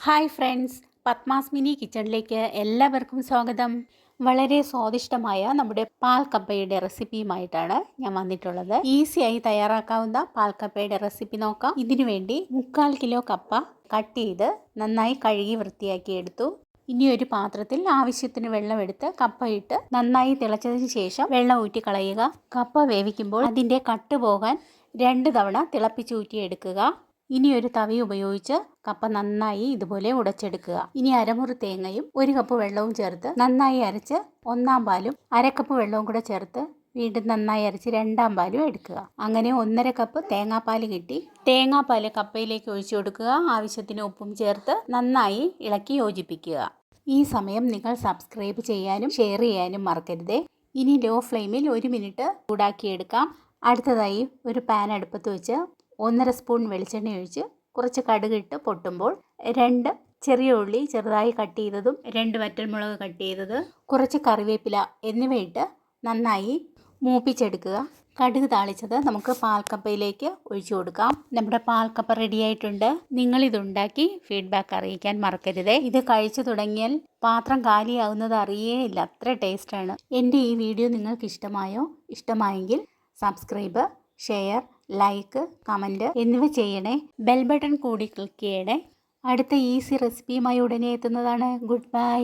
Hi friends, Padmas mini കിച്ചണിലേക്ക് എല്ലാവർക്കും സ്വാഗതം. വളരെ സ്വാദിഷ്ടമായ നമ്മുടെ പാൽക്കപ്പയുടെ റെസിപ്പിയുമായിട്ടാണ് ഞാൻ വന്നിട്ടുള്ളത്. ഈസിയായി തയ്യാറാക്കാവുന്ന പാൽക്കപ്പയുടെ റെസിപ്പി നോക്കാം. ഇതിനു വേണ്ടി 3/4 കിലോ കപ്പ കട്ട് ചെയ്ത് നന്നായി കഴുകി വൃത്തിയാക്കി എടുത്തു. ഇനി ഒരു പാത്രത്തിൽ ആവശ്യത്തിന് വെള്ളമെടുത്ത് കപ്പ ഇട്ട് നന്നായി തിളച്ചതിന് ശേഷം വെള്ളം ഊറ്റി കളയുക. കപ്പ വേവിക്കുമ്പോൾ അതിൻ്റെ കട്ട് പോകാൻ 2 തവണ തിളപ്പിച്ചൂറ്റിയെടുക്കുക. ഇനി ഒരു തവി ഉപയോഗിച്ച് കപ്പ നന്നായി ഇതുപോലെ ഉടച്ചെടുക്കുക. ഇനി അരമുറി തേങ്ങയും 1 കപ്പ് വെള്ളവും ചേർത്ത് നന്നായി അരച്ച് 1/4 പാലും 1/2 കപ്പ് വെള്ളവും കൂടെ ചേർത്ത് വീണ്ടും നന്നായി അരച്ച് 2/2 പാലും എടുക്കുക. അങ്ങനെ 1/2 കപ്പ് തേങ്ങാപ്പാൽ കിട്ടി. തേങ്ങാപ്പാൽ കപ്പയിലേക്ക് ഒഴിച്ചു കൊടുക്കുക. ആവശ്യത്തിന് ഉപ്പും ചേർത്ത് നന്നായി ഇളക്കി യോജിപ്പിക്കുക. ഈ സമയം നിങ്ങൾ സബ്സ്ക്രൈബ് ചെയ്യാനും ഷെയർ ചെയ്യാനും മറക്കരുതേ. ഇനി ലോ ഫ്ലെയിമിൽ 1 മിനിറ്റ് ചൂടാക്കിയെടുക്കാം. അടുത്തതായി ഒരു പാൻ അടുപ്പത്ത് വെച്ച് 1/2 സ്പൂൺ വെളിച്ചെണ്ണ ഒഴിച്ച് കുറച്ച് കടുകിട്ട് പൊട്ടുമ്പോൾ 2 ചെറിയ ഉള്ളി ചെറുതായി കട്ട് ചെയ്തതും 2 വറ്റൽമുളക് കട്ട് ചെയ്തത്, കുറച്ച് കറിവേപ്പില എന്നിവയിട്ട് നന്നായി മൂപ്പിച്ചെടുക്കുക. കടുക് താളിച്ചത് നമുക്ക് പാൽക്കപ്പയിലേക്ക് ഒഴിച്ചു കൊടുക്കാം. നമ്മുടെ പാൽക്കപ്പ റെഡിയായിട്ടുണ്ട്. നിങ്ങളിതുണ്ടാക്കി ഫീഡ്ബാക്ക് അറിയിക്കാൻ മറക്കരുതേ. ഇത് കഴിച്ചു തുടങ്ങിയാൽ പാത്രം കാലിയാവുന്നത് അറിയേയില്ല, അത്ര ടേസ്റ്റാണ്. എൻ്റെ ഈ വീഡിയോ നിങ്ങൾക്ക് ഇഷ്ടമായെങ്കിൽ സബ്സ്ക്രൈബ്, ഷെയർ, ലൈക്ക്, കമൻറ്റ് എന്നിവ ചെയ്യണേ. ബെൽ ബട്ടൺ കൂടി ക്ലിക്ക് ചെയ്യണേ. അടുത്ത ഈസി റെസിപ്പിയുമായി ഉടനെ എത്തുന്നതാണ്. Good bye.